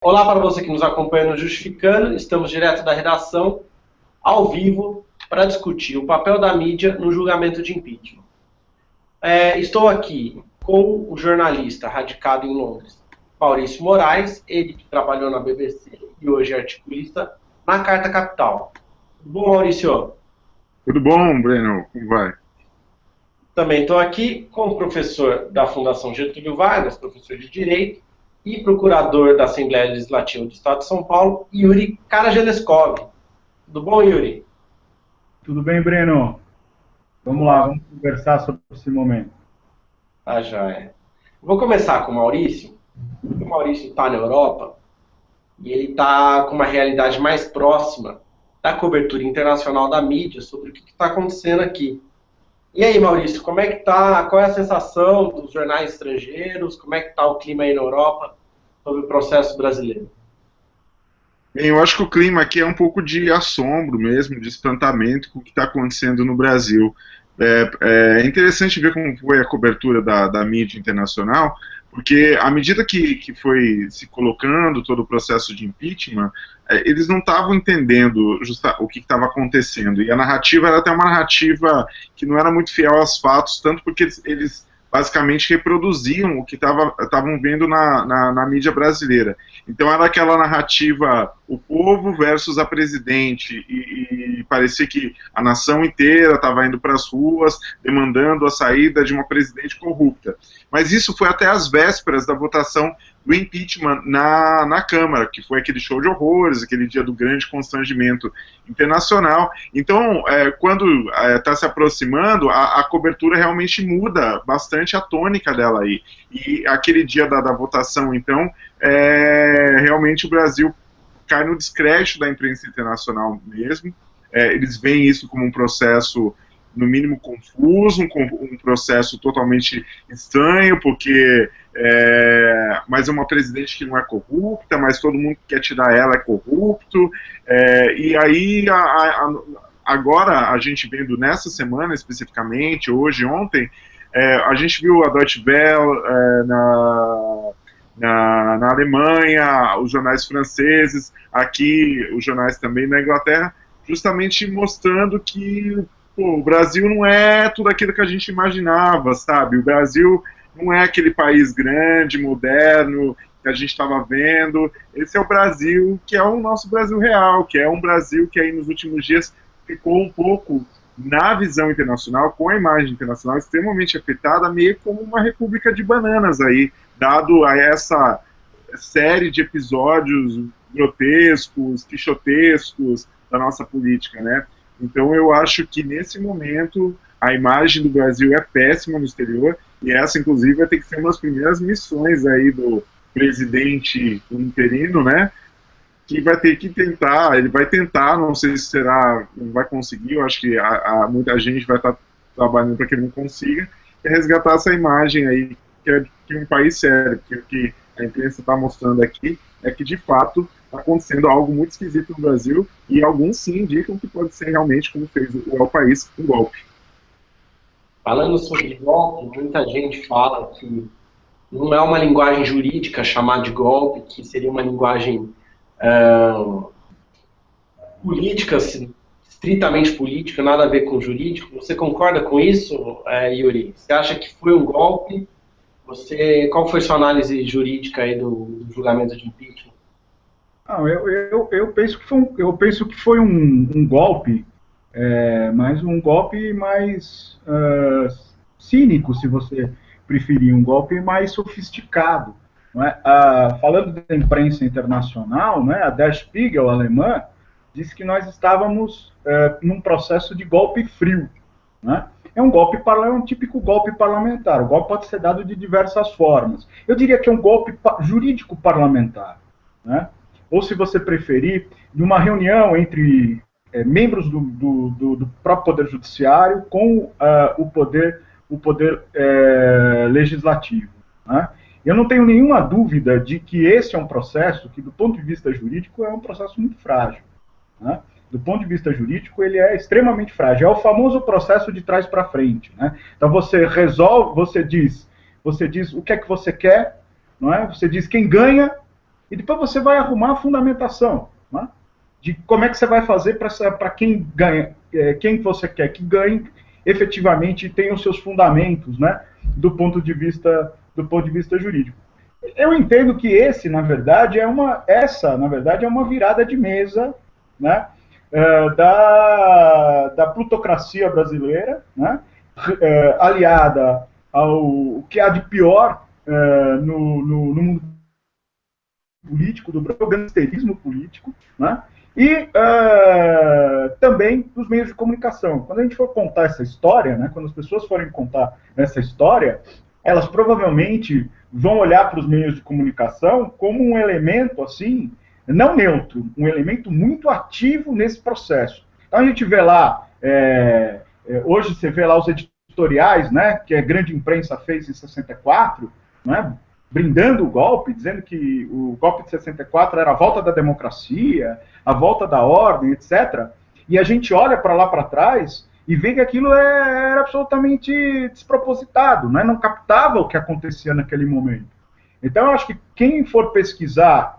Olá para você que nos acompanha no Justificando, estamos direto da redação, ao vivo, para discutir o papel da mídia no julgamento de impeachment. Estou aqui com o jornalista radicado em Londres, Maurício Moraes, ele que trabalhou na BBC e hoje é articulista na Carta Capital. Tudo bom, Maurício? Tudo bom, Breno? Como vai? Também estou aqui com o professor da Fundação Getúlio Vargas, professor de Direito, e procurador da Assembleia Legislativa do Estado de São Paulo, Yuri Karageleskov. Tudo bom, Yuri? Tudo bem, Breno? Vamos lá, vamos conversar sobre esse momento. Ah, já é. Vou começar com o Maurício. O Maurício está na Europa e ele está com uma realidade mais próxima da cobertura internacional da mídia sobre o que está acontecendo aqui. E aí, Maurício, como é que tá? Qual é a sensação dos jornais estrangeiros? Como é que está o clima aí na Europa sobre o processo brasileiro? Bem, eu acho que o clima aqui é um pouco de assombro mesmo, de espantamento com o que está acontecendo no Brasil. É interessante ver como foi a cobertura da mídia internacional, porque à medida que foi se colocando todo o processo de impeachment, eles não estavam entendendo o que estava acontecendo. E a narrativa era até uma narrativa que não era muito fiel aos fatos, tanto porque eles basicamente reproduziam o que estavam vendo na mídia brasileira. Então era aquela narrativa, o povo versus a presidente, e parecia que a nação inteira estava indo para as ruas demandando a saída de uma presidente corrupta. Mas isso foi até as vésperas da votação do impeachment na Câmara, que foi aquele show de horrores, aquele dia do grande constrangimento internacional. Então, quando está se aproximando, a cobertura realmente muda bastante a tônica dela aí. E aquele dia da votação, então, realmente o Brasil cai no descrédito da imprensa internacional mesmo. Eles veem isso como um processo, no mínimo, confuso, um processo totalmente estranho, porque mas é uma presidente que não é corrupta, mas todo mundo que quer tirar ela é corrupto, e aí agora a gente vendo nessa semana especificamente, hoje, ontem, a gente viu a Deutsche Welle na Alemanha, os jornais franceses, aqui os jornais também na Inglaterra, justamente mostrando que o Brasil não é tudo aquilo que a gente imaginava, sabe? O Brasil não é aquele país grande, moderno, que a gente estava vendo. Esse é o Brasil que é o nosso Brasil real, que é um Brasil que aí nos últimos dias ficou um pouco, na visão internacional, com a imagem internacional, extremamente afetada, meio como uma república de bananas aí, dado a essa série de episódios grotescos, quixotescos da nossa política, né? Então eu acho que nesse momento a imagem do Brasil é péssima no exterior e essa inclusive vai ter que ser uma das primeiras missões aí do presidente interino, né? Que vai ter que tentar, ele vai tentar, não sei se será, não vai conseguir, eu acho que muita gente vai estar trabalhando para que ele não consiga, resgatar essa imagem aí que é de um país sério, porque o que a imprensa está mostrando aqui é que de fato está acontecendo algo muito esquisito no Brasil e alguns sim indicam que pode ser realmente, como fez o El País, um golpe. Falando sobre golpe, muita gente fala que não é uma linguagem jurídica chamar de golpe, que seria uma linguagem política, estritamente política, nada a ver com jurídico. Você concorda com isso, Yuri? Você acha que foi um golpe? Qual foi sua análise jurídica aí do julgamento de impeachment? Não, eu penso que foi um golpe, mas um golpe mais cínico, se você preferir, um golpe mais sofisticado. Não é? Falando da imprensa internacional, não é? A Der Spiegel alemã disse que nós estávamos num processo de golpe frio. Não é? É um típico golpe parlamentar. O golpe pode ser dado de diversas formas. Eu diria que é um golpe jurídico parlamentar. Né? Ou, se você preferir, de uma reunião entre membros do próprio Poder Judiciário com o poder legislativo. Né? Eu não tenho nenhuma dúvida de que esse é um processo que, do ponto de vista jurídico, é um processo muito frágil. Né? Do ponto de vista jurídico, ele é extremamente frágil. É o famoso processo de trás para frente. Né? Então, você resolve, você diz o que é que você quer, não é? Você diz quem ganha, e depois você vai arrumar a fundamentação, né? De como é que você vai fazer para quem ganha, quem você quer que ganhe efetivamente e tenha os seus fundamentos, né? Do ponto de vista jurídico. Eu entendo que essa, na verdade, é uma virada de mesa, né? Da plutocracia brasileira, né? Aliada ao que há de pior no mundo político do Brasil, o gangsterismo político, né? E também dos meios de comunicação. Quando a gente for contar essa história, né, quando as pessoas forem contar essa história, elas provavelmente vão olhar para os meios de comunicação como um elemento, assim, não neutro, um elemento muito ativo nesse processo. Então a gente vê lá, hoje você vê lá os editoriais, né, que a grande imprensa fez em 64, né, brindando o golpe, dizendo que o golpe de 64 era a volta da democracia, a volta da ordem, etc. E a gente olha para lá para trás e vê que aquilo era absolutamente despropositado, né? Não captava o que acontecia naquele momento. Então, eu acho que quem for pesquisar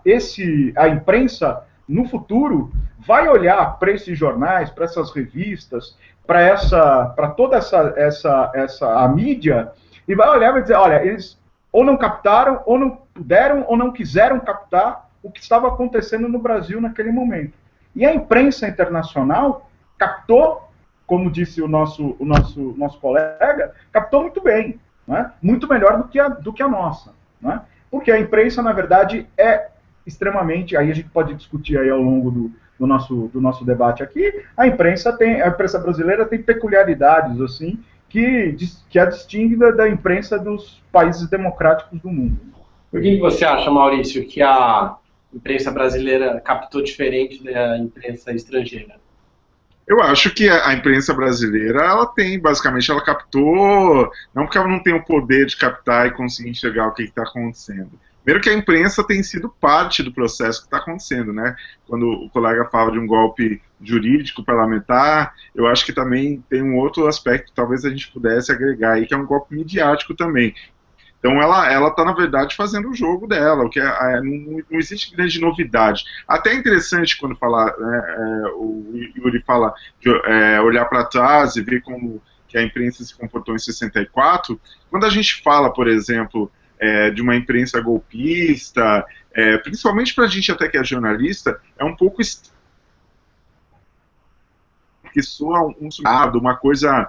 a imprensa no futuro vai olhar para esses jornais, para essas revistas, para toda a mídia, e vai olhar e vai dizer, olha, eles ou não captaram, ou não puderam, ou não quiseram captar o que estava acontecendo no Brasil naquele momento. E a imprensa internacional captou, como disse o nosso colega, captou muito bem, né? Muito melhor do que a nossa, né? Porque a imprensa, na verdade, é extremamente, aí a gente pode discutir aí ao longo do nosso debate aqui, a imprensa brasileira tem peculiaridades, assim, que a distingue da imprensa dos países democráticos do mundo. Por que você acha, Maurício, que a imprensa brasileira captou diferente da imprensa estrangeira? Eu acho que a imprensa brasileira, ela captou, não porque ela não tem o poder de captar e conseguir enxergar o que está acontecendo. Primeiro que a imprensa tem sido parte do processo que está acontecendo, né? Quando o colega fala de um golpe jurídico parlamentar, eu acho que também tem um outro aspecto, talvez a gente pudesse agregar aí, que é um golpe midiático também. Então ela está, na verdade, fazendo o jogo dela, o que não existe grande novidade. Até é interessante quando o Yuri fala que olhar para trás e ver como que a imprensa se comportou em 64. Quando a gente fala, por exemplo, de uma imprensa golpista, principalmente para a gente até que é jornalista, é um pouco que soa uma coisa,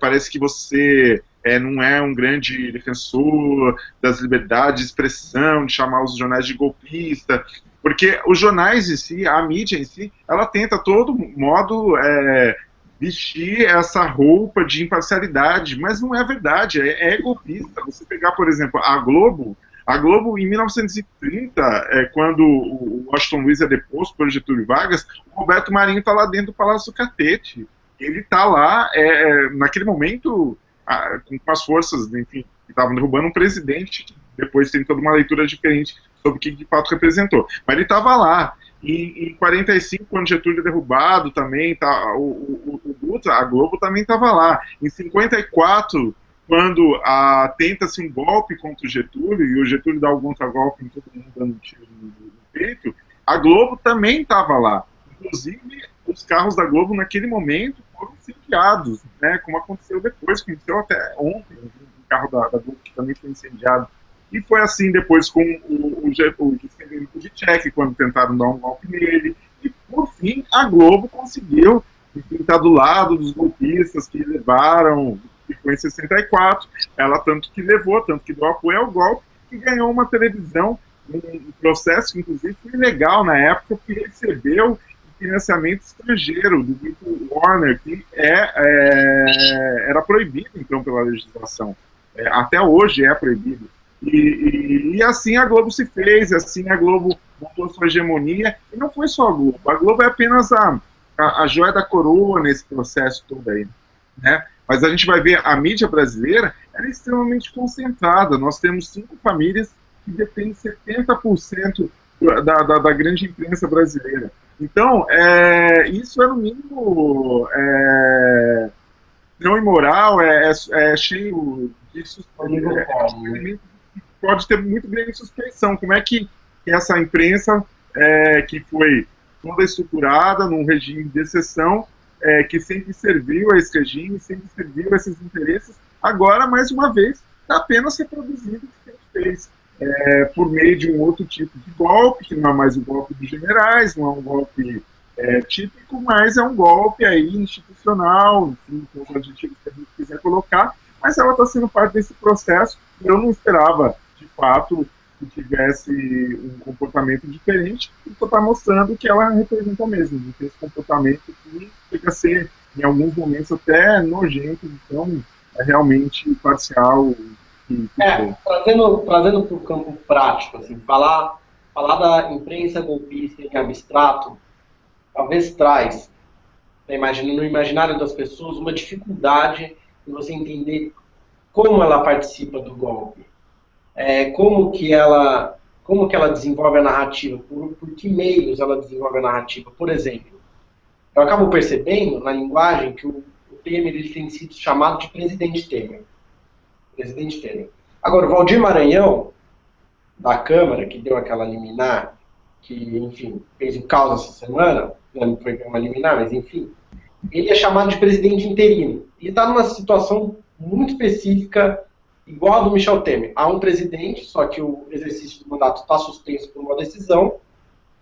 parece que você não é um grande defensor das liberdades de expressão, de chamar os jornais de golpista, porque os jornais em si, a mídia em si, ela tenta a todo modo vestir essa roupa de imparcialidade, mas não é verdade, é golpista. Você pegar, por exemplo, a Globo em 1930, quando o Washington Luiz é deposto por Getúlio Vargas, o Roberto Marinho está lá dentro do Palácio do Catete. Ele está lá, naquele momento, com as forças, enfim, que estavam derrubando um presidente, que depois tem toda uma leitura diferente sobre o que de fato representou. Mas ele estava lá. Em 45, quando Getúlio é derrubado, também, a Globo também estava lá. Em 54, quando tenta-se um golpe contra o Getúlio, e o Getúlio dá algum contragolpe em todo mundo dando um tiro no peito, a Globo também estava lá. Inclusive, os carros da Globo, naquele momento, foram incendiados, né, como aconteceu depois, aconteceu até ontem, o carro da Globo que também foi incendiado. E foi assim depois com o Juscelino Kubitschek, quando tentaram dar um golpe nele. E, por fim, a Globo conseguiu estar do lado dos golpistas que levaram, que foi em 64, ela tanto que deu apoio ao golpe, e ganhou uma televisão, um processo que, inclusive, foi legal na época, que recebeu financiamento estrangeiro do grupo Warner, que era proibido, então, pela legislação. Até hoje é proibido. E assim a Globo se fez, assim a Globo montou sua hegemonia, e não foi só a Globo é apenas a joia da coroa nesse processo todo aí, né? Mas a gente vai ver a mídia brasileira, ela é extremamente concentrada, nós temos 5 famílias que detêm 70% da grande imprensa brasileira. Então, isso é no mínimo não imoral, é cheio de suspeita, pode ter muito grande suspeição. Como é que que essa imprensa que foi toda estruturada num regime de exceção, que sempre serviu a esse regime, sempre serviu a esses interesses, agora, mais uma vez, está apenas reproduzindo o que a gente fez, por meio de um outro tipo de golpe, que não é mais o golpe dos generais, não é um golpe típico, mas é um golpe aí institucional, enfim, com os adjetivos que a gente quiser colocar, mas ela está sendo parte desse processo, e eu não esperava, de fato, que tivesse um comportamento diferente, e está mostrando que ela representa mesmo, que tem esse comportamento que chega a ser, em alguns momentos, até nojento, então é realmente parcial. Trazendo para o campo prático, assim, falar da imprensa golpista em abstrato, talvez traz, no imaginário das pessoas, uma dificuldade em você entender como ela participa do golpe. Como que ela desenvolve a narrativa, por que meios ela desenvolve a narrativa. Por exemplo, eu acabo percebendo na linguagem que o Temer ele tem sido chamado de presidente Temer. Presidente Temer. Agora, o Valdir Maranhão, da Câmara, que deu aquela liminar, que, enfim, fez o caos essa semana, não foi uma liminar, mas enfim, ele é chamado de presidente interino. Ele está numa situação muito específica, igual a do Michel Temer. Há um presidente, só que o exercício do mandato está suspenso por uma decisão,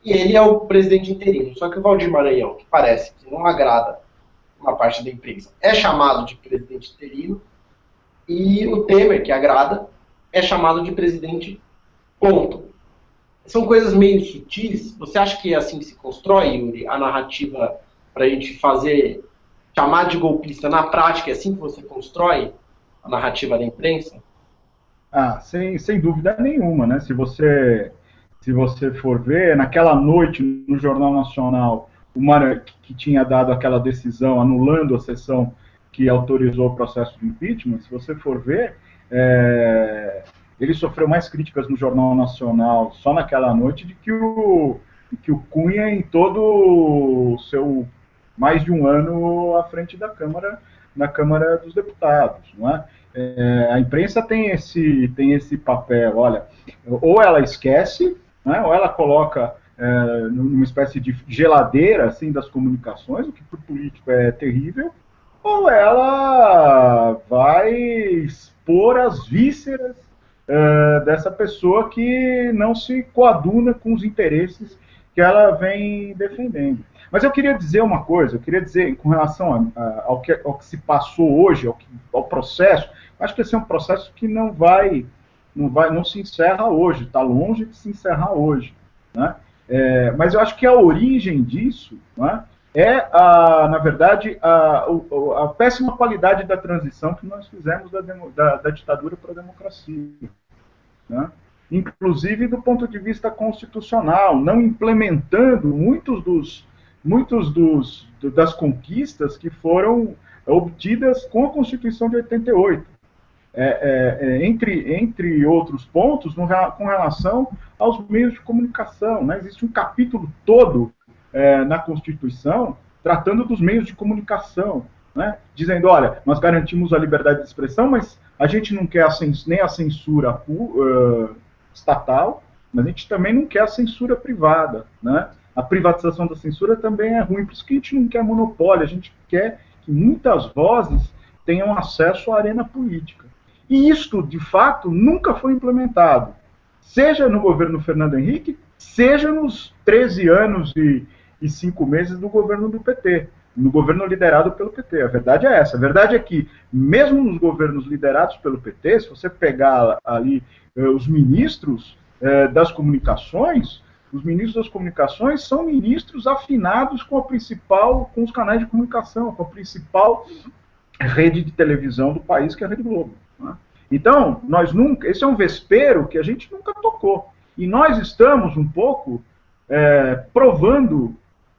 e ele é o presidente interino. Só que o Valdir Maranhão, que parece que não agrada uma parte da imprensa, é chamado de presidente interino, e o Temer, que agrada, é chamado de presidente ponto. São coisas meio sutis. Você acha que é assim que se constrói, Yuri, a narrativa para a gente chamar de golpista na prática? É assim que você constrói a narrativa da imprensa? Sem dúvida nenhuma, né? Se você for ver, naquela noite no Jornal Nacional, o Maranhão, que tinha dado aquela decisão anulando a sessão que autorizou o processo de impeachment, se você for ver, ele sofreu mais críticas no Jornal Nacional só naquela noite do que o Cunha em todo o seu mais de um ano à frente da Câmara, na Câmara dos Deputados, não é? A imprensa tem esse papel, olha, ou ela esquece, né, ou ela coloca numa espécie de geladeira assim, das comunicações, o que para o político é terrível, ou ela vai expor as vísceras dessa pessoa que não se coaduna com os interesses que ela vem defendendo. Mas eu queria dizer uma coisa, eu queria dizer com relação ao que se passou hoje, ao processo. Acho que esse é um processo que não se encerra hoje, está longe de se encerrar hoje, né? Mas eu acho que a origem disso, né, na verdade, a péssima qualidade da transição que nós fizemos da ditadura para a democracia, né? Inclusive do ponto de vista constitucional, não implementando das conquistas que foram obtidas com a Constituição de 88. Entre outros pontos, com relação aos meios de comunicação, né? Existe um capítulo todo na Constituição tratando dos meios de comunicação, né? Dizendo, olha, nós garantimos a liberdade de expressão, mas a gente não quer nem a censura estatal, mas a gente também não quer a censura privada, né? A privatização da censura também é ruim, por isso que a gente não quer monopólio, a gente quer que muitas vozes tenham acesso à arena política. E isto, de fato, nunca foi implementado, seja no governo Fernando Henrique, seja nos 13 anos e 5 meses do governo do PT, no governo liderado pelo PT. A verdade é essa. A verdade é que, mesmo nos governos liderados pelo PT, se você pegar ali os ministros das comunicações, os ministros das comunicações são ministros afinados com os canais de comunicação, com a principal rede de televisão do país, que é a Rede Globo, né? Então, esse é um vespeiro que a gente nunca tocou. E nós estamos um pouco provando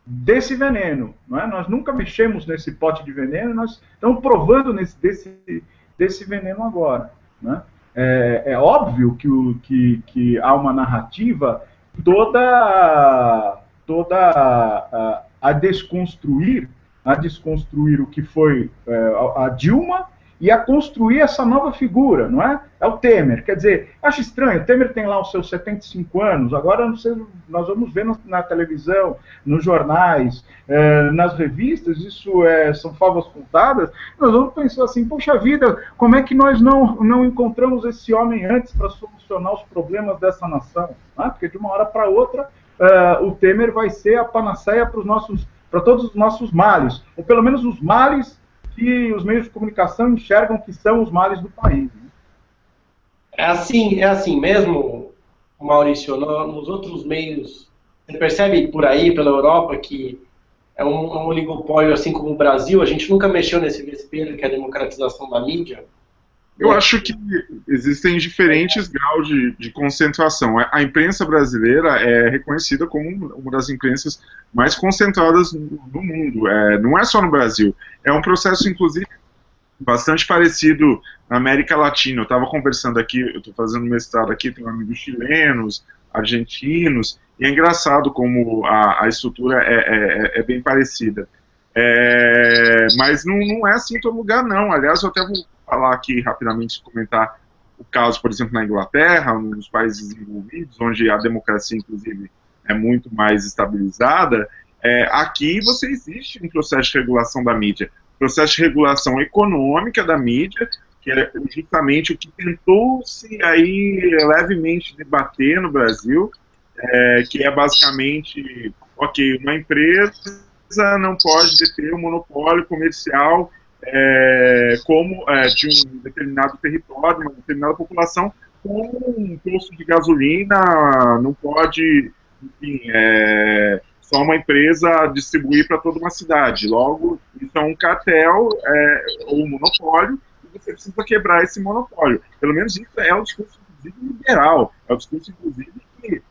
desse veneno, não é? Nós nunca mexemos nesse pote de veneno, nós estamos provando desse veneno agora, né? É óbvio que há uma narrativa toda a desconstruir o que foi a Dilma e a construir essa nova figura, não é? É o Temer. Quer dizer, acho estranho, o Temer tem lá os seus 75 anos, agora não sei, nós vamos ver na televisão, nos jornais, nas revistas, são favas contadas, nós vamos pensar assim, poxa vida, como é que nós não encontramos esse homem antes para solucionar os problemas dessa nação? Né? Porque de uma hora para outra, o Temer vai ser a panaceia para todos os nossos males, ou pelo menos os males que os meios de comunicação enxergam que são os males do país. Né? É assim mesmo, Maurício, nos outros meios, você percebe por aí, pela Europa, que é um oligopólio assim como o Brasil, a gente nunca mexeu nesse vespeiro que é a democratização da mídia. Eu acho que existem diferentes graus de concentração. A imprensa brasileira é reconhecida como uma das imprensas mais concentradas do mundo. Não é só no Brasil. É um processo, inclusive, bastante parecido na América Latina. Eu estava conversando aqui, eu estou fazendo mestrado aqui, tenho amigos chilenos, argentinos, e é engraçado como a estrutura é bem parecida. Mas não é assim em todo lugar, não. Aliás, eu até vou falar aqui rapidamente, comentar o caso, por exemplo, na Inglaterra, nos países desenvolvidos, onde a democracia, inclusive, é muito mais estabilizada. Aqui existe um processo de regulação da mídia, processo de regulação econômica da mídia, que é justamente o que tentou-se aí levemente debater no Brasil, que é basicamente, uma empresa não pode deter um monopólio comercial de um determinado território, uma determinada população, com um posto de gasolina, não pode, enfim, só uma empresa distribuir para toda uma cidade. Logo, isso é um cartel ou um monopólio, e você precisa quebrar esse monopólio. Pelo menos isso é o discurso, inclusive, liberal. É o discurso, inclusive, que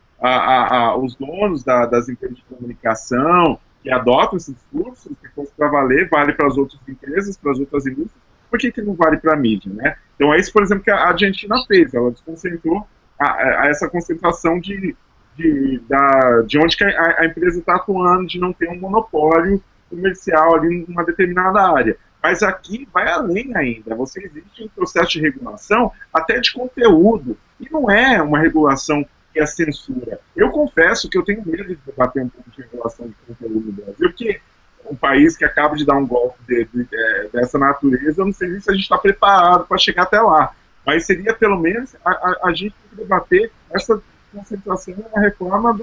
os donos das empresas de comunicação, que adotam esses discursos, que fosse para valer, vale para as outras empresas, para as outras indústrias, por que não vale para a mídia, né? Então é isso, por exemplo, que a Argentina fez. Ela desconcentrou essa concentração de onde que a empresa está atuando, de não ter um monopólio comercial ali numa determinada área. Mas aqui vai além ainda. Existe um processo de regulação até de conteúdo, e não é uma regulação que é censura. Eu confesso que eu tenho medo de debater um pouco de regulação de conteúdo no Brasil, porque um país que acaba de dar um golpe dessa natureza, eu não sei se a gente está preparado para chegar até lá. Mas seria, pelo menos, a gente tem que debater essa concentração na reforma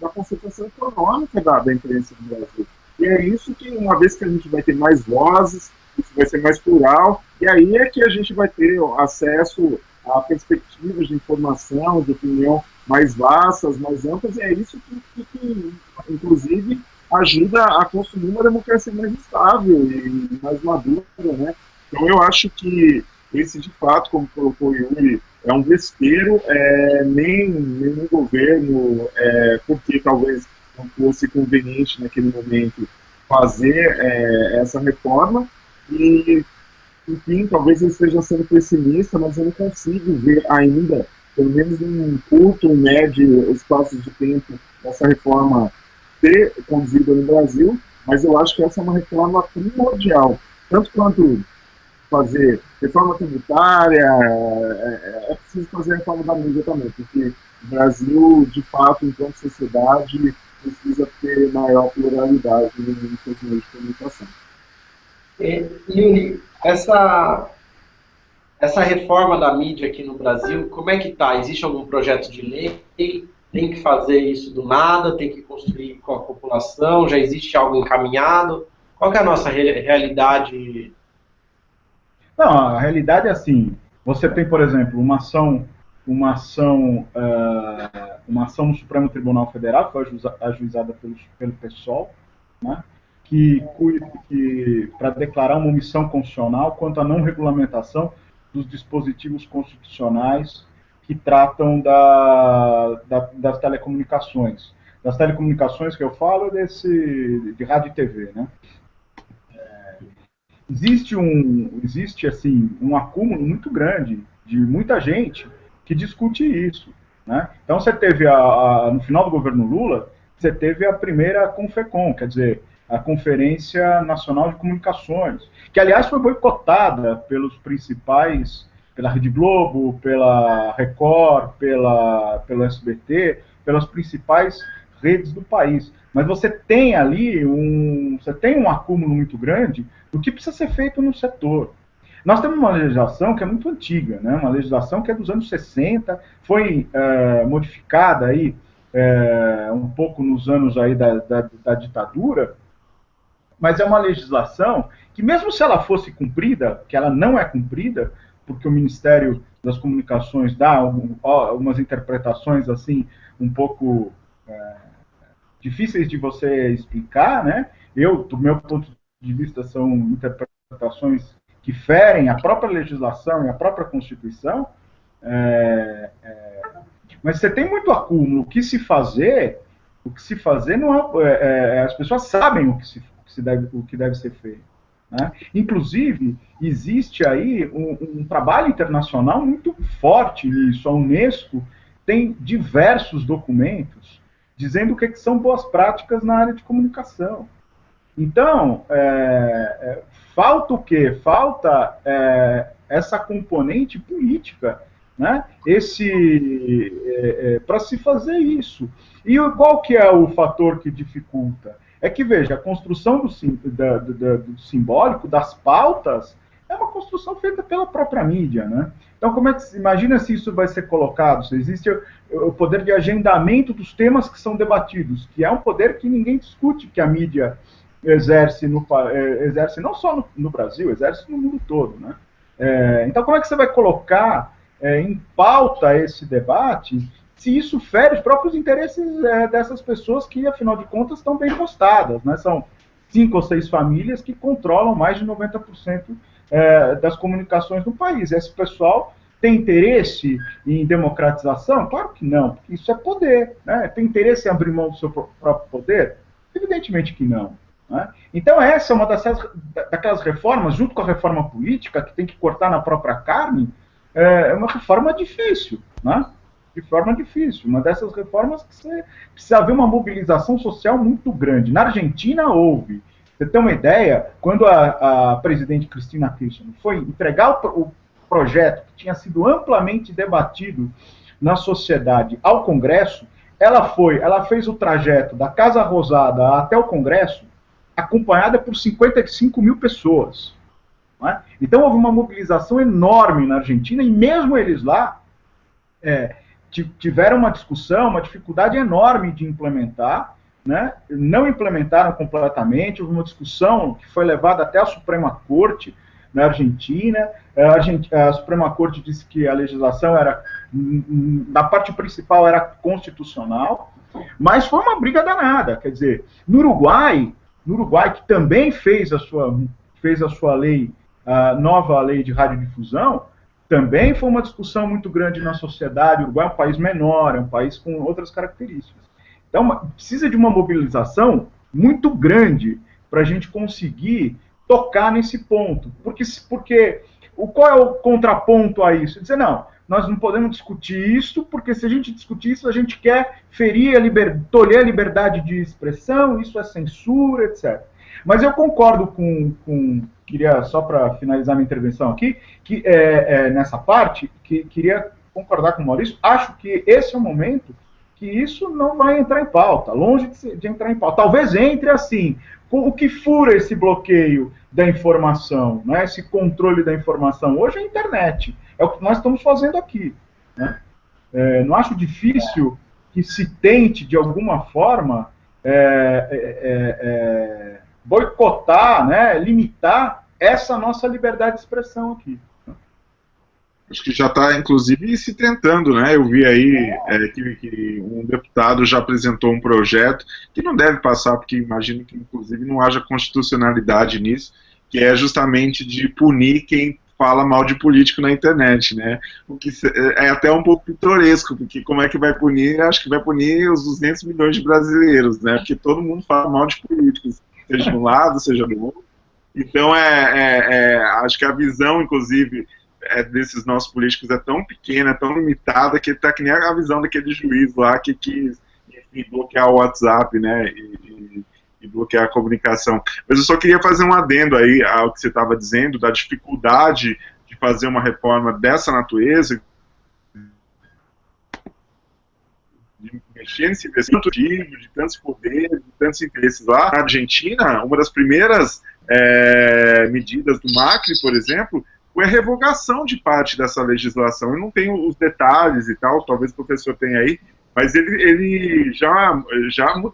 da concentração econômica da imprensa do Brasil. E é isso que, uma vez que a gente vai ter mais vozes, isso vai ser mais plural, e aí é que a gente vai ter acesso a perspectivas de informação, de opinião mais vastas, mais amplas, e é isso que inclusive, ajuda a construir uma democracia mais estável e mais madura, né? Então eu acho que esse, de fato, como colocou o Yuri, é um vespeiro, nem o governo, porque talvez não fosse conveniente naquele momento fazer essa reforma, e, enfim, talvez eu esteja sendo pessimista, mas eu não consigo ver ainda, pelo menos em um curto, médio espaço de tempo, essa reforma ser conduzida no Brasil, mas eu acho que essa é uma reforma primordial, tanto quanto fazer reforma tributária, é preciso fazer a reforma da mídia também, porque o Brasil, de fato, enquanto sociedade, precisa ter maior pluralidade nos seus meios de comunicação. Yuri, essa reforma da mídia aqui no Brasil, como é que está? Existe algum projeto de lei? Tem que fazer isso do nada? Tem que construir com a população? Já existe algo encaminhado? Qual que é a nossa realidade? Não, a realidade é assim. Você tem, por exemplo, uma ação no Supremo Tribunal Federal, que foi ajuizada pelo PSOL, né, que para declarar uma omissão constitucional quanto à não regulamentação dos dispositivos constitucionais que tratam das telecomunicações. Das telecomunicações que eu falo é de rádio e TV, né? Existe assim, um acúmulo muito grande de muita gente que discute isso, né? Então você teve no final do governo Lula, você teve a primeira Confecom, quer dizer, a Conferência Nacional de Comunicações, que, aliás, foi boicotada pelos principais, pela Rede Globo, pela Record, pelo SBT, pelas principais redes do país. Mas você tem ali um acúmulo muito grande do que precisa ser feito no setor. Nós temos uma legislação que é muito antiga, né? Uma legislação que é dos anos 60, foi modificada aí um pouco nos anos aí da ditadura, mas é uma legislação que, mesmo se ela fosse cumprida, que ela não é cumprida, porque o Ministério das Comunicações dá algumas interpretações assim um pouco difíceis de você explicar, né? Do meu ponto de vista, são interpretações que ferem a própria legislação e a própria Constituição, mas você tem muito acúmulo. O que se fazer não as pessoas sabem o que deve ser feito, né? Inclusive, existe aí um trabalho internacional muito forte nisso. A Unesco tem diversos documentos dizendo o que são boas práticas na área de comunicação. Então, falta o quê? Falta essa componente política, né? Para se fazer isso. E qual que é o fator que dificulta? É que, veja, a construção do simbólico, das pautas, é uma construção feita pela própria mídia, né? Então, imagina se isso vai ser colocado, se existe o poder de agendamento dos temas que são debatidos, que é um poder que ninguém discute, que a mídia exerce não só no Brasil, exerce no mundo todo, né? Então, como é que você vai colocar em pauta esse debate se isso fere os próprios interesses dessas pessoas que, afinal de contas, estão bem postadas, né? São 5 ou 6 famílias que controlam mais de 90% das comunicações no país. Esse pessoal tem interesse em democratização? Claro que não, porque isso é poder, né? Tem interesse em abrir mão do seu próprio poder? Evidentemente que não, né? Então essa é uma daquelas reformas, junto com a reforma política, que tem que cortar na própria carne, é uma reforma difícil, né? De forma difícil. Uma dessas reformas que você precisa haver uma mobilização social muito grande. Na Argentina houve. Você tem uma ideia, quando a presidente Cristina Kirchner foi entregar o projeto que tinha sido amplamente debatido na sociedade ao Congresso, ela fez o trajeto da Casa Rosada até o Congresso acompanhada por 55 mil pessoas. Não é? Então houve uma mobilização enorme na Argentina e mesmo eles lá tiveram uma discussão, uma dificuldade enorme de implementar, né? Não implementaram completamente, houve uma discussão que foi levada até a Suprema Corte na Argentina. A Suprema Corte disse que a legislação da parte principal era constitucional, mas foi uma briga danada. Quer dizer, no Uruguai, que também fez a sua lei, a nova lei de radiodifusão, também foi uma discussão muito grande na sociedade. O Uruguai é um país menor, é um país com outras características. Então, precisa de uma mobilização muito grande para a gente conseguir tocar nesse ponto. Porque qual é o contraponto a isso? Dizer, não, nós não podemos discutir isso, porque se a gente discutir isso, a gente quer tolher a liberdade de expressão, isso é censura, etc. Mas eu concordo queria, só para finalizar minha intervenção aqui, que nessa parte, queria concordar com o Maurício, acho que esse é o momento que isso não vai entrar em pauta, longe de entrar em pauta. Talvez entre assim, o que fura esse bloqueio da informação, né, esse controle da informação, hoje é a internet, é o que nós estamos fazendo aqui, né? Não acho difícil que se tente, de alguma forma, boicotar, né, limitar essa nossa liberdade de expressão aqui. Acho que já está, inclusive, se tentando, né? Eu vi aí que um deputado já apresentou um projeto que não deve passar, porque imagino que, inclusive, não haja constitucionalidade nisso, que é justamente de punir quem fala mal de político na internet, né? O que é até um pouco pitoresco, porque como é que vai punir? Acho que vai punir os 200 milhões de brasileiros, né? Porque todo mundo fala mal de políticos, seja de um lado, seja do outro. Então, acho que a visão, inclusive, desses nossos políticos é tão pequena, é tão limitada, que está que nem a visão daquele juiz lá que quis bloquear o WhatsApp, né, e bloquear a comunicação. Mas eu só queria fazer um adendo aí ao que você estava dizendo, da dificuldade de fazer uma reforma dessa natureza, de mexer nesse tanto de tantos poderes, de tantos interesses. Lá na Argentina, uma das primeiras medidas do Macri, por exemplo, foi a revogação de parte dessa legislação. Eu não tenho os detalhes e tal, talvez o professor tenha aí, mas ele já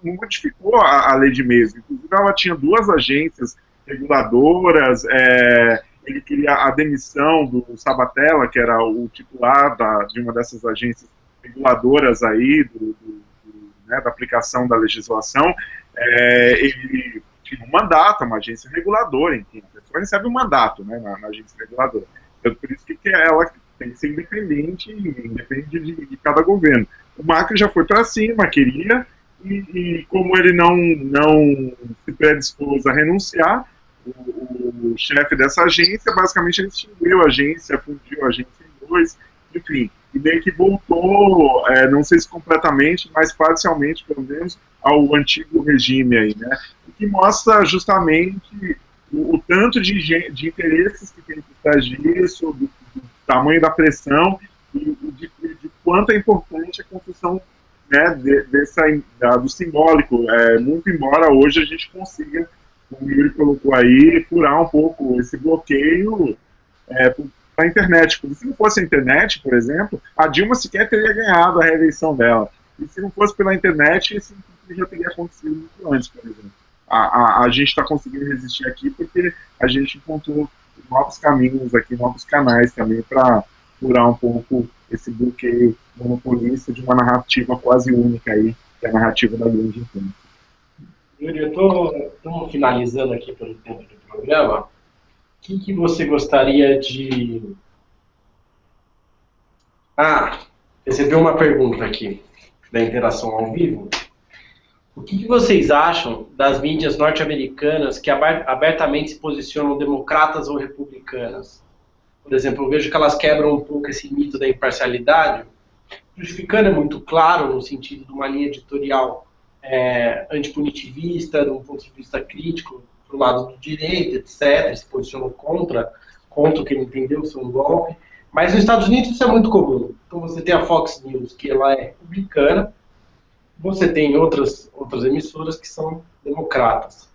modificou a lei de Mesmo. Inclusive, ela tinha 2 agências reguladoras, ele queria a demissão do Sabatella, que era o titular de uma dessas agências reguladoras aí, né, da aplicação da legislação. Ele tinha um mandato, uma agência reguladora, enfim, a pessoa recebe um mandato, né, na agência reguladora. Então, por isso que ela tem que ser independente de cada governo. O Macri já foi para cima, queria, e como ele não se predispôs a renunciar, o chefe dessa agência, basicamente ele extinguiu a agência, fundiu a agência em 2, enfim, e meio que voltou, não sei se completamente, mas parcialmente, pelo menos, ao antigo regime aí, né? O que mostra justamente o tanto de interesses que tem por trás disso, do tamanho da pressão e de quanto é importante a construção, né, do simbólico, muito embora hoje a gente consiga, como o Yuri colocou aí, furar um pouco esse bloqueio a internet. Porque se não fosse a internet, por exemplo, a Dilma sequer teria ganhado a reeleição dela. E se não fosse pela internet, isso já teria acontecido muito antes, por exemplo. A gente está conseguindo resistir aqui porque a gente encontrou novos caminhos aqui, novos canais também para furar um pouco esse bloqueio monopolista de uma narrativa quase única aí, que é a narrativa da grande imprensa. Yuri, estamos finalizando aqui pelo tempo do programa. O que você gostaria de... Recebi uma pergunta aqui, da interação ao vivo. O que vocês acham das mídias norte-americanas que abertamente se posicionam democratas ou republicanas? Por exemplo, eu vejo que elas quebram um pouco esse mito da imparcialidade. Justificando é muito claro no sentido de uma linha editorial antipunitivista, de um ponto de vista crítico, do lado do direito, etc., se posicionam contra o que ele entendeu ser um golpe. Mas nos Estados Unidos isso é muito comum. Então você tem a Fox News, que ela é republicana, você tem outras emissoras que são democratas.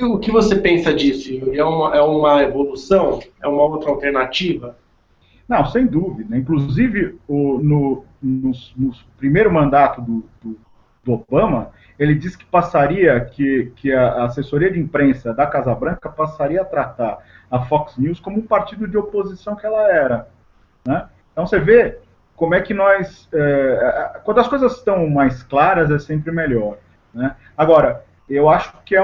O que você pensa disso, Yuri? É uma evolução? É uma outra alternativa? Não, sem dúvida. Inclusive, no primeiro mandato do Obama, ele disse que passaria, que a assessoria de imprensa da Casa Branca passaria a tratar a Fox News como um partido de oposição que ela era, né? Então você vê como é que nós... quando as coisas estão mais claras, é sempre melhor, né? Agora, eu acho que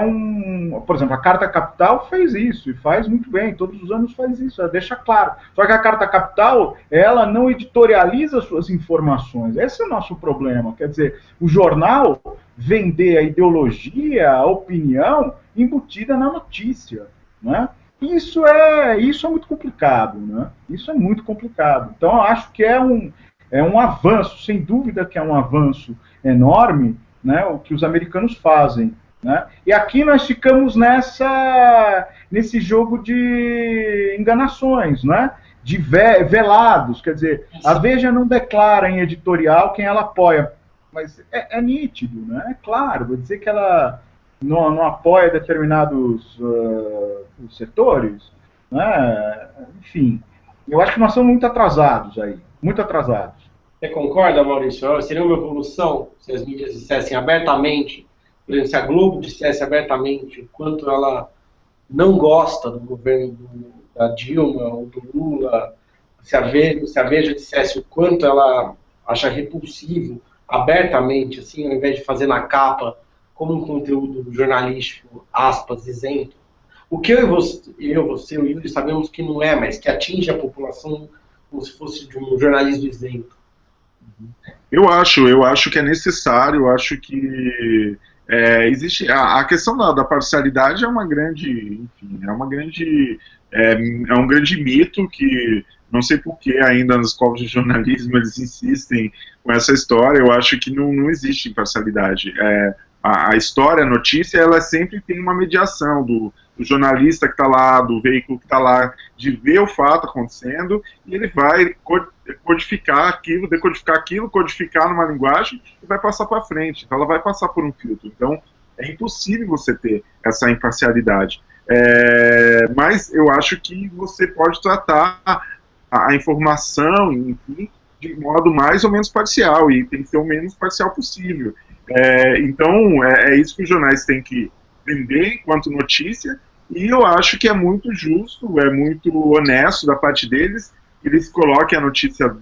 por exemplo, a Carta Capital fez isso, e faz muito bem, todos os anos faz isso, ela deixa claro. Só que a Carta Capital, ela não editorializa suas informações, esse é o nosso problema. Quer dizer, o jornal vender a ideologia, a opinião, embutida na notícia, né? Isso é muito complicado, né? Isso é muito complicado. Então, eu acho que é um avanço, sem dúvida que é um avanço enorme, né, o que os americanos fazem, né? E aqui nós ficamos nesse jogo de enganações, né? De velados, quer dizer, a Veja não declara em editorial quem ela apoia, mas é nítido, né? É claro, vou dizer que ela não apoia determinados setores, né? Enfim, eu acho que nós somos muito atrasados aí, muito atrasados. Você concorda, Maurício? Seria uma evolução se as mídias dissessem abertamente, por exemplo, se a Globo dissesse abertamente o quanto ela não gosta do governo da Dilma ou do Lula, se a Veja dissesse o quanto ela acha repulsivo abertamente, assim, ao invés de fazer na capa como um conteúdo jornalístico, aspas, isento. O que você, o Yuri, sabemos que não é, mas que atinge a população como se fosse de um jornalismo isento. Eu acho que é necessário, eu acho que existe a questão da parcialidade é um grande mito que não sei por que ainda nas escolas de jornalismo eles insistem com essa história. Eu acho que não existe imparcialidade. a história, a notícia, ela sempre tem uma mediação do jornalista que está lá, do veículo que está lá, de ver o fato acontecendo, e ele vai codificar aquilo, decodificar aquilo, codificar numa linguagem e vai passar para frente. Então ela vai passar por um filtro. Então é impossível você ter essa imparcialidade. Mas eu acho que você pode tratar a informação, enfim, de modo mais ou menos parcial, e tem que ser o menos parcial possível. Então, é isso que os jornais têm que vender enquanto notícia, e eu acho que é muito justo, é muito honesto da parte deles, que eles coloquem a notícia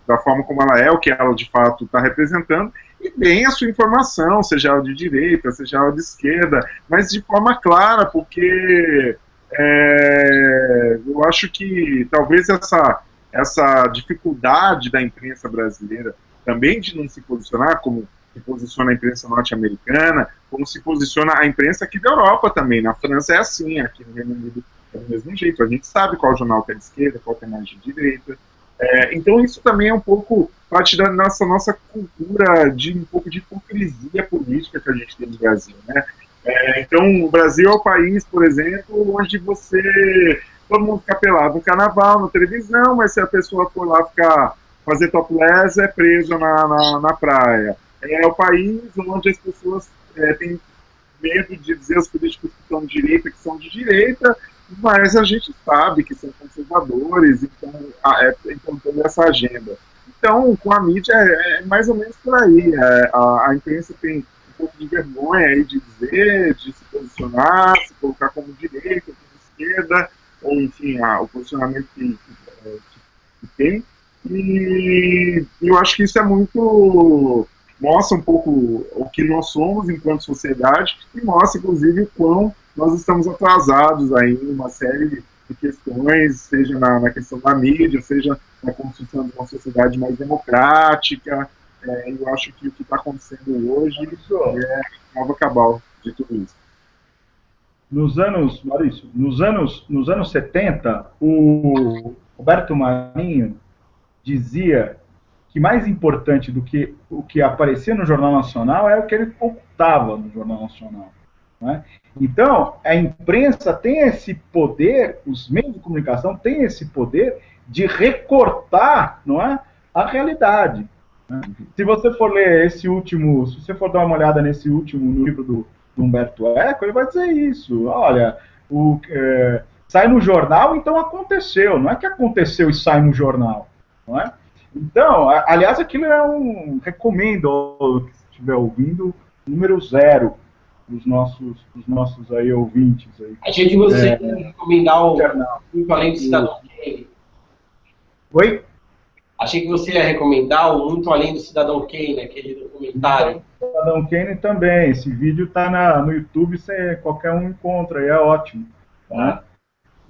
da forma como ela é, o que ela de fato está representando, e deem a sua informação, seja ela de direita, seja ela de esquerda, mas de forma clara, porque eu acho que talvez essa dificuldade da imprensa brasileira também de não se posicionar, como se posiciona a imprensa norte-americana, como se posiciona a imprensa aqui da Europa também. Na França é assim, aqui no Reino Unido é do mesmo jeito. A gente sabe qual jornal que é de esquerda, qual que é mais de direita. Então isso também é um pouco parte da nossa cultura de um pouco de hipocrisia política que a gente tem no Brasil, né? Então o Brasil é o país, por exemplo, onde todo mundo fica pelado no carnaval, na televisão, mas se a pessoa for lá fazer topless, é preso na praia. É o país onde as pessoas têm medo de dizer aos políticos que são de direita, mas a gente sabe que são conservadores, então toda essa agenda. Então, com a mídia é mais ou menos por aí. A imprensa tem um pouco de vergonha aí de dizer, de se posicionar, se colocar como direita, como esquerda, ou enfim, o posicionamento que tem. E eu acho que isso mostra um pouco o que nós somos enquanto sociedade e mostra, inclusive, o quão nós estamos atrasados aí em uma série de questões, seja na questão da mídia, seja na construção de uma sociedade mais democrática. Eu acho que o que está acontecendo hoje é a nova cabal de tudo isso. Maurício, nos anos 70, o Roberto Marinho dizia que mais importante do que o que aparecia no Jornal Nacional era o que ele ocultava no Jornal Nacional. Não é? Então, a imprensa tem esse poder, os meios de comunicação têm esse poder de recortar, não é, a realidade. Né? Se você for ler se você for dar uma olhada nesse último livro do Humberto Eco, ele vai dizer isso. Olha, sai no jornal, então aconteceu. Não é que aconteceu e sai no jornal. Não é? Então, aliás, aquilo recomendo, se estiver ouvindo, número 0 dos nossos aí ouvintes. Aí. Achei que você ia recomendar muito além do Cidadão Kane. Oi? Achei que você ia recomendar o Muito Além do Cidadão Kane, aquele documentário. O Cidadão Kane também. Esse vídeo está no YouTube, qualquer um encontra, e é ótimo. Né?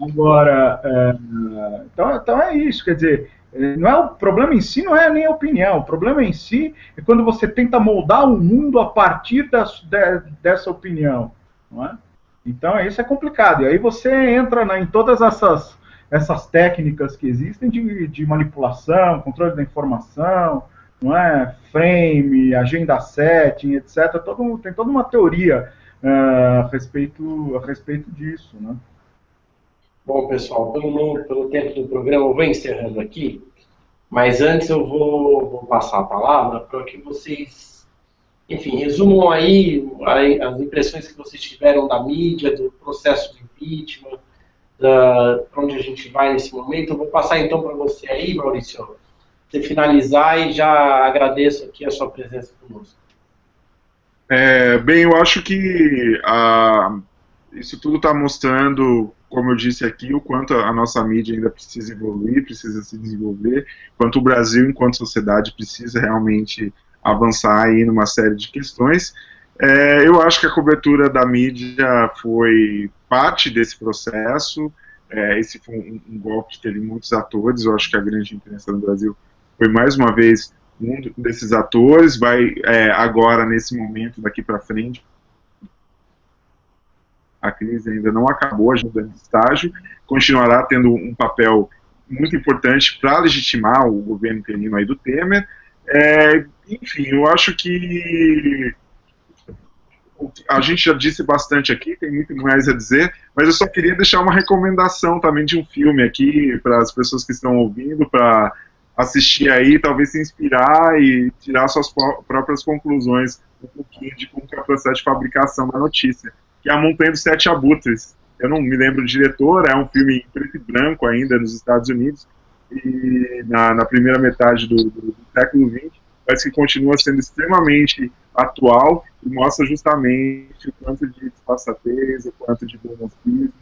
Agora, então é isso, quer dizer, o problema em si não é nem a opinião, o problema em si é quando você tenta moldar o mundo a partir dessa opinião. Não é? Então isso é complicado, e aí você entra em todas essas técnicas que existem de manipulação, controle da informação, não é? Frame, agenda setting, etc. Tem toda uma teoria a respeito disso, né? Bom, pessoal, pelo tempo do programa, eu vou encerrando aqui, mas antes eu vou passar a palavra para que vocês, enfim, resumam aí as impressões que vocês tiveram da mídia, do processo de impeachment, para onde a gente vai nesse momento. Eu vou passar então para você aí, Maurício, você finalizar, e já agradeço aqui a sua presença conosco. Bem, eu acho que isso tudo está mostrando, como eu disse aqui, o quanto a nossa mídia ainda precisa evoluir, precisa se desenvolver, quanto o Brasil, enquanto sociedade, precisa realmente avançar aí numa série de questões. Eu acho que a cobertura da mídia foi parte desse processo. Esse foi um golpe que teve muitos atores. Eu acho que a grande imprensa no Brasil foi, mais uma vez, um desses atores. Vai agora, nesse momento, daqui para frente, a crise ainda não acabou, a ajuda de estágio, continuará tendo um papel muito importante para legitimar o governo interino aí do Temer. Enfim, eu acho que a gente já disse bastante aqui, tem muito mais a dizer, mas eu só queria deixar uma recomendação também de um filme aqui para as pessoas que estão ouvindo, para assistir aí, talvez se inspirar e tirar suas próprias conclusões um pouquinho de como que é o processo de fabricação da notícia, que é A Montanha dos Sete Abutres. Eu não me lembro do diretor, é um filme em preto e branco ainda nos Estados Unidos, e na primeira metade do século XX, mas que continua sendo extremamente atual e mostra justamente o quanto de disfarçatez, o quanto de bonofismo,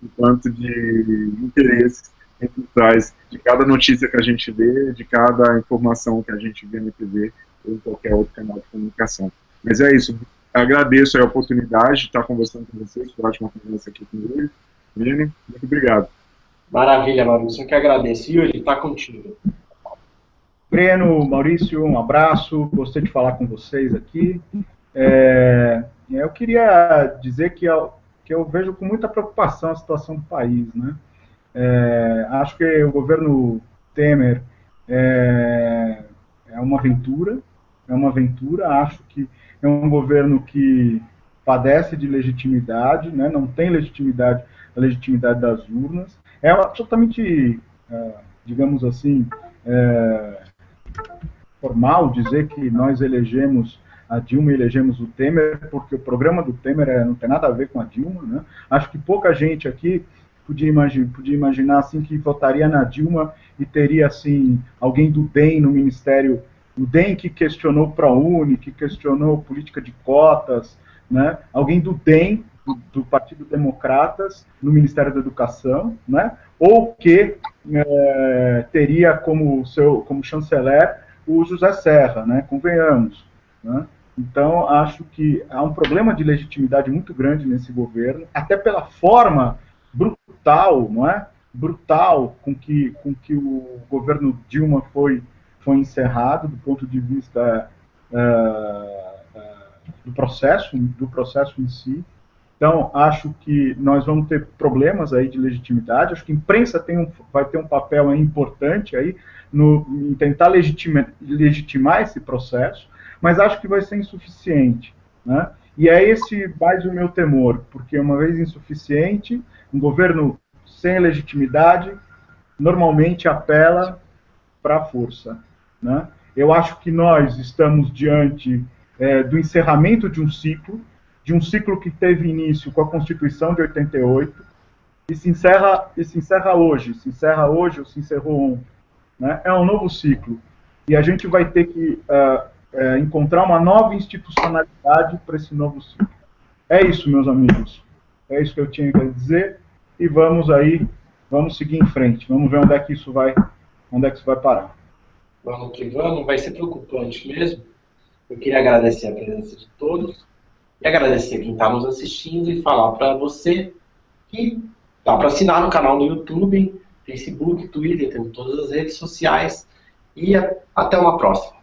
o quanto de interesse por trás de cada notícia que a gente vê, de cada informação que a gente vê na TV ou em qualquer outro canal de comunicação. Mas é isso. Agradeço a oportunidade de estar conversando com vocês, foi uma ótima conversa aqui com ele. Vini, muito obrigado. Maravilha, Maurício. Eu que agradeço. Yuri, está contigo. Breno, Maurício, um abraço. Gostei de falar com vocês aqui. Eu queria dizer que eu vejo com muita preocupação a situação do país, né? Acho que o governo Temer é uma aventura, acho que é um governo que padece de legitimidade, né? Não tem legitimidade, a legitimidade das urnas, é absolutamente, digamos assim, formal dizer que nós elegemos a Dilma e elegemos o Temer, porque o programa do Temer não tem nada a ver com a Dilma, né? Acho que pouca gente aqui podia imaginar assim, que votaria na Dilma e teria assim, alguém do DEM no Ministério, o DEM que questionou o ProUni, que questionou política de cotas, né? Alguém do DEM, do Partido Democratas, no Ministério da Educação, né? Ou que teria como chanceler o José Serra, né? Convenhamos, né? Então, acho que há um problema de legitimidade muito grande nesse governo, até pela forma brutal, não é? Brutal com que o governo Dilma foi encerrado do ponto de vista do processo em si. Então, acho que nós vamos ter problemas aí de legitimidade. Acho que a imprensa vai ter um papel aí importante aí em tentar legitimar esse processo, mas acho que vai ser insuficiente, né? E é esse mais o meu temor, porque uma vez insuficiente, um governo sem legitimidade normalmente apela para a força, né? Eu acho que nós estamos diante do encerramento de um ciclo que teve início com a Constituição de 88 e se encerra hoje ou se encerrou ontem, né? É um novo ciclo e a gente vai ter que encontrar uma nova institucionalidade para esse novo ciclo. É isso, meus amigos. É isso que eu tinha que dizer e vamos seguir em frente. Vamos ver onde é que isso vai parar. Vamos que vamos, vai ser preocupante mesmo. Eu queria agradecer a presença de todos e agradecer quem está nos assistindo e falar para você que dá para assinar no canal do YouTube, Facebook, Twitter, temos todas as redes sociais e até uma próxima.